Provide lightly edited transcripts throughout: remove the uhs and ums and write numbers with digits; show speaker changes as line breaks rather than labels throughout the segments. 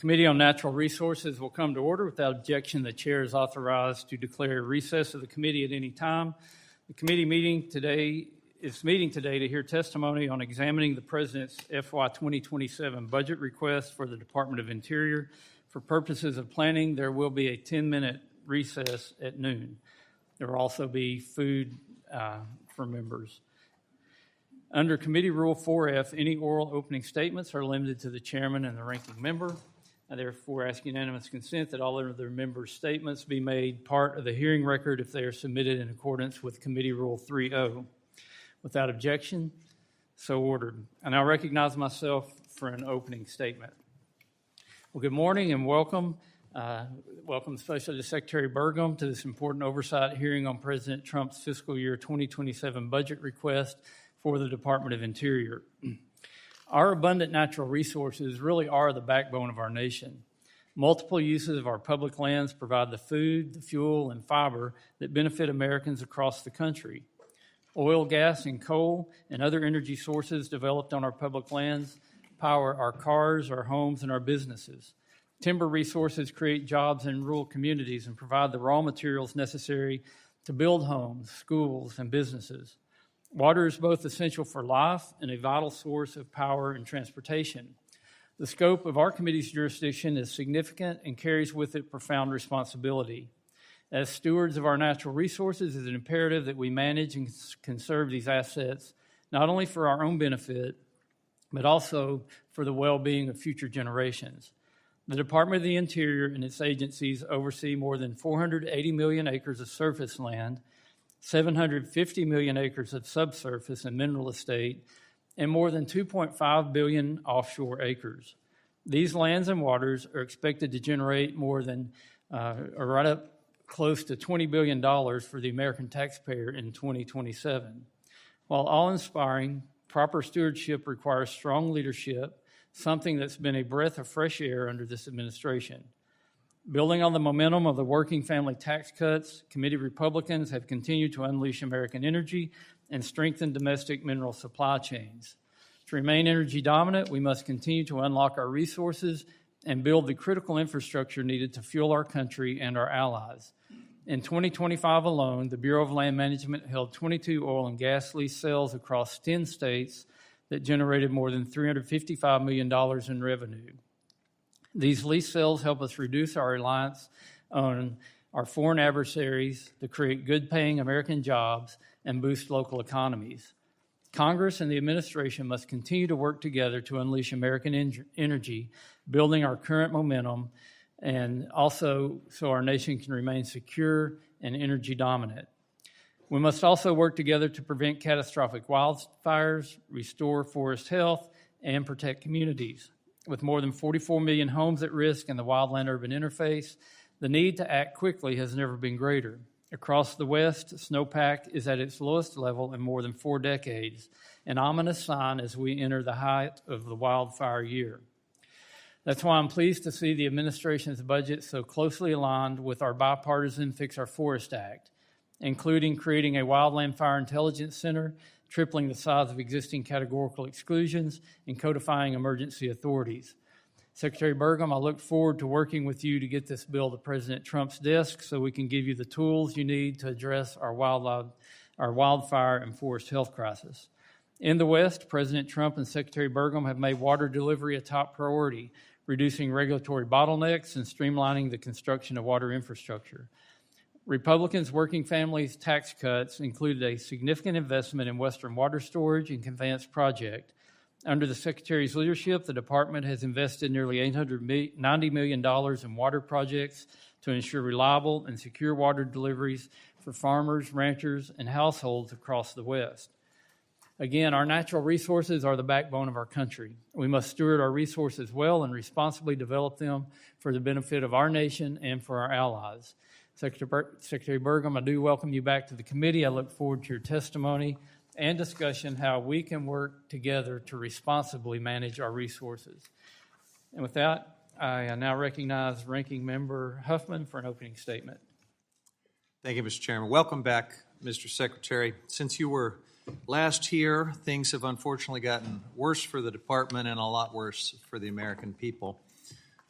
Committee on Natural Resources will come to order. Without objection, the chair is authorized to declare a recess of the committee at any time. The committee meeting today to hear testimony on examining the President's FY 2027 budget request for the Department of Interior. For purposes of planning, there will be a 10-minute recess at noon. There will also be food for members. Under Committee Rule 4F, any oral opening statements are limited to the chairman and the ranking member. I therefore ask unanimous consent that all other members' statements be made part of the hearing record if they are submitted in accordance with Committee Rule 3.0. Without objection, so ordered. I now recognize myself for an opening statement. Well, good morning and welcome. Welcome especially to Secretary Burgum to this important oversight hearing on President Trump's fiscal year 2027 budget request for the Department of Interior. Our abundant natural resources really are the backbone of our nation. Multiple uses of our public lands provide the food, the fuel, and fiber that benefit Americans across the country. Oil, gas, and coal and other energy sources developed on our public lands power our cars, our homes, and our businesses. Timber resources create jobs in rural communities and provide the raw materials necessary to build homes, schools, and businesses. Water is both essential for life and a vital source of power and transportation. The scope of our committee's jurisdiction is significant and carries with it profound responsibility. As stewards of our natural resources, it is imperative that we manage and conserve these assets, not only for our own benefit, but also for the well-being of future generations. The Department of the Interior and its agencies oversee more than 480 million acres of surface land, 750 million acres of subsurface and mineral estate, and more than 2.5 billion offshore acres. These lands and waters are expected to generate more than, right up close to $20 billion for the American taxpayer in 2027. While awe-inspiring, proper stewardship requires strong leadership, something that's been a breath of fresh air under this administration. Building on the momentum of the working family tax cuts, committee Republicans have continued to unleash American energy and strengthen domestic mineral supply chains. To remain energy dominant, we must continue to unlock our resources and build the critical infrastructure needed to fuel our country and our allies. In 2025 alone, the Bureau of Land Management held 22 oil and gas lease sales across 10 states that generated more than $355 million in revenue. These lease sales help us reduce our reliance on our foreign adversaries to create good-paying American jobs and boost local economies. Congress and the administration must continue to work together to unleash American energy, building our current momentum, and also so our nation can remain secure and energy dominant. We must also work together to prevent catastrophic wildfires, restore forest health, and protect communities. With more than 44 million homes at risk in the wildland-urban interface, the need to act quickly has never been greater. Across the West, snowpack is at its lowest level in more than 4 decades, an ominous sign as we enter the height of the wildfire year. That's why I'm pleased to see the administration's budget so closely aligned with our bipartisan Fix Our Forest Act, including creating a Wildland Fire Intelligence Center, tripling the size of existing categorical exclusions, and codifying emergency authorities. Secretary Burgum, I look forward to working with you to get this bill to President Trump's desk so we can give you the tools you need to address our wildfire and forest health crisis. In the West, President Trump and Secretary Burgum have made water delivery a top priority, reducing regulatory bottlenecks and streamlining the construction of water infrastructure. Republicans' working families tax cuts included a significant investment in Western water storage and conveyance project. Under the Secretary's leadership, the department has invested nearly $890 million in water projects to ensure reliable and secure water deliveries for farmers, ranchers, and households across the West. Again, our natural resources are the backbone of our country. We must steward our resources well and responsibly develop them for the benefit of our nation and for our allies. Secretary Burgum, I do welcome you back to the committee. I look forward to your testimony and discussion how we can work together to responsibly manage our resources. And with that, I now recognize Ranking Member Huffman for an opening statement.
Thank you, Mr. Chairman. Welcome back, Mr. Secretary. Since you were last here, things have unfortunately gotten worse for the department and a lot worse for the American people.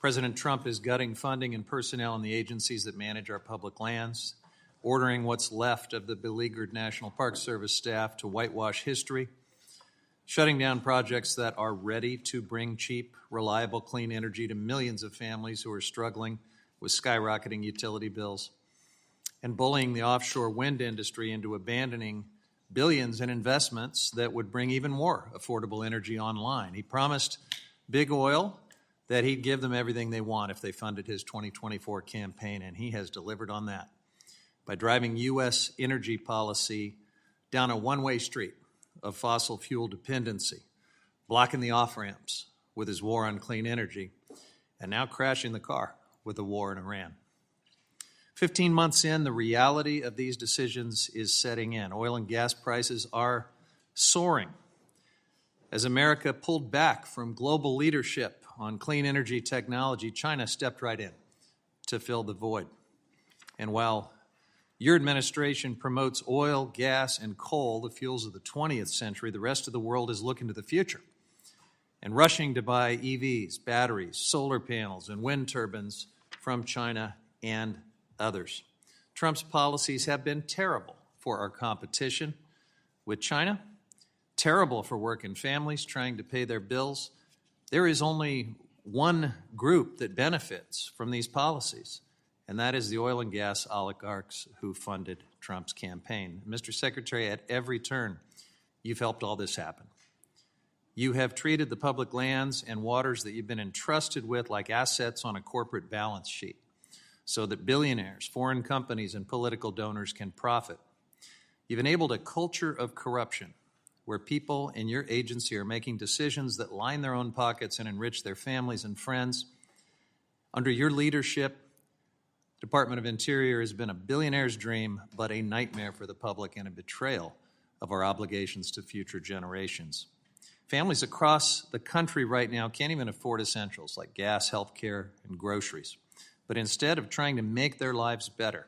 President Trump is gutting funding and personnel in the agencies that manage our public lands, ordering what's left of the beleaguered National Park Service staff to whitewash history, shutting down projects that are ready to bring cheap, reliable, clean energy to millions of families who are struggling with skyrocketing utility bills, and bullying the offshore wind industry into abandoning billions in investments that would bring even more affordable energy online. He promised Big Oil that he'd give them everything they want if they funded his 2024 campaign, and he has delivered on that by driving U.S. energy policy down a one-way street of fossil fuel dependency, blocking the off-ramps with his war on clean energy, and now crashing the car with the war in Iran. 15 months in, the reality of these decisions is setting in. Oil and gas prices are soaring. As America pulled back from global leadership on clean energy technology, China stepped right in to fill the void. And while your administration promotes oil, gas, and coal, the fuels of the 20th century, the rest of the world is looking to the future and rushing to buy EVs, batteries, solar panels, and wind turbines from China and others. Trump's policies have been terrible for our competition with China, terrible for working families trying to pay their bills. There is only one group that benefits from these policies, and that is the oil and gas oligarchs who funded Trump's campaign. Mr. Secretary, at every turn, you've helped all this happen. You have treated the public lands and waters that you've been entrusted with like assets on a corporate balance sheet so that billionaires, foreign companies, and political donors can profit. You've enabled a culture of corruption where people in your agency are making decisions that line their own pockets and enrich their families and friends. Under your leadership, the Department of Interior has been a billionaire's dream, but a nightmare for the public and a betrayal of our obligations to future generations. Families across the country right now can't even afford essentials like gas, health care, and groceries. But instead of trying to make their lives better,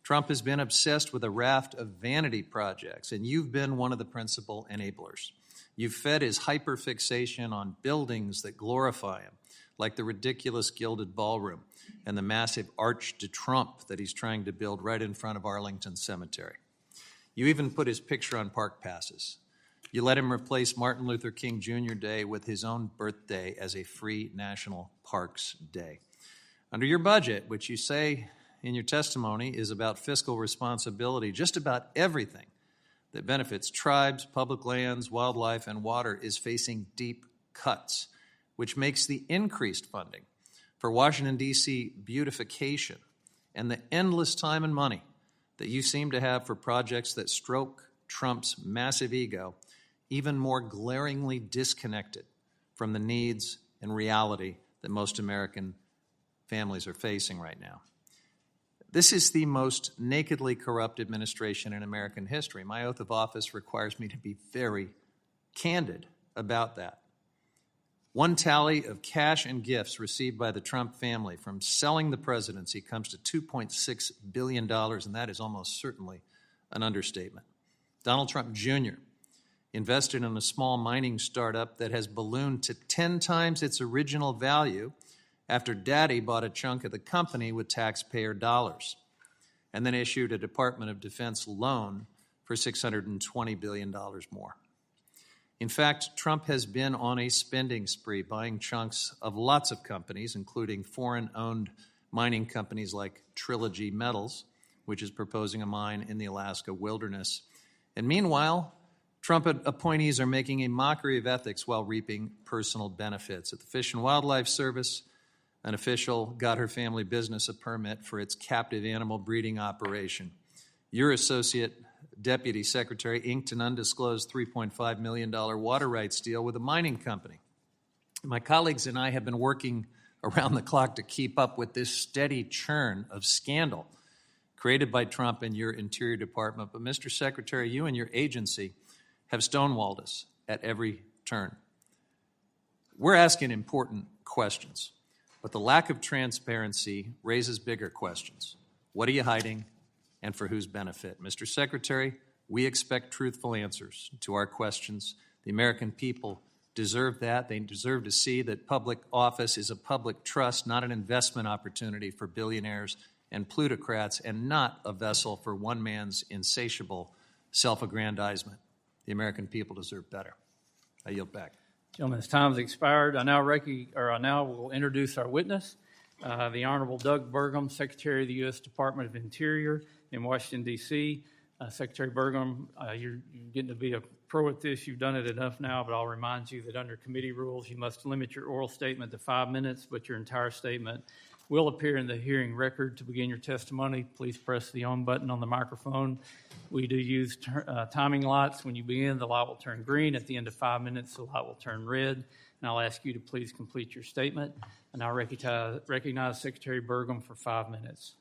Trump has been obsessed with a raft of vanity projects, and you've been one of the principal enablers. You've fed his hyperfixation on buildings that glorify him, like the ridiculous gilded ballroom and the massive Arch de Trump that he's trying to build right in front of Arlington Cemetery. You even put his picture on park passes. You let him replace Martin Luther King Jr. Day with his own birthday as a free National Parks Day. Under your budget, which you say in your testimony is about fiscal responsibility, just about everything that benefits tribes, public lands, wildlife, and water is facing deep cuts, which makes the increased funding for Washington, D.C. beautification and the endless time and money that you seem to have for projects that stroke Trump's massive ego even more glaringly disconnected from the needs and reality that most American families are facing right now. This is the most nakedly corrupt administration in American history. My oath of office requires me to be very candid about that. One tally of cash and gifts received by the Trump family from selling the presidency comes to $2.6 billion, and that is almost certainly an understatement. Donald Trump Jr. invested in a small mining startup that has ballooned to 10 times its original value after Daddy bought a chunk of the company with taxpayer dollars and then issued a Department of Defense loan for $620 billion more. In fact, Trump has been on a spending spree, buying chunks of lots of companies, including foreign-owned mining companies like Trilogy Metals, which is proposing a mine in the Alaska wilderness. And meanwhile, Trump appointees are making a mockery of ethics while reaping personal benefits. At the Fish and Wildlife Service, an official got her family business a permit for its captive animal breeding operation. Your associate deputy secretary inked an undisclosed $3.5 million water rights deal with a mining company. My colleagues and I have been working around the clock to keep up with this steady churn of scandal created by Trump and your Interior Department. But, Mr. Secretary, you and your agency have stonewalled us at every turn. We're asking important questions, but the lack of transparency raises bigger questions. What are you hiding, and for whose benefit? Mr. Secretary, we expect truthful answers to our questions. The American people deserve that. They deserve to see that public office is a public trust, not an investment opportunity for billionaires and plutocrats, and not a vessel for one man's insatiable self-aggrandizement. The American people deserve better. I yield back.
Gentlemen's time has expired. I now will introduce our witness, the Honorable Doug Burgum, Secretary of the U.S. Department of Interior in Washington, D.C. Secretary Burgum, you're getting to be a pro at this. You've done it enough now, but I'll remind you that under committee rules, you must limit your oral statement to 5 minutes, but your entire statement will appear in the hearing record. To begin your testimony, please press the on button on the microphone. We do use timing lights. When you begin, the light will turn green. At the end of 5 minutes, the light will turn red. And I'll ask you to please complete your statement. And I'll recognize Secretary Burgum for 5 minutes.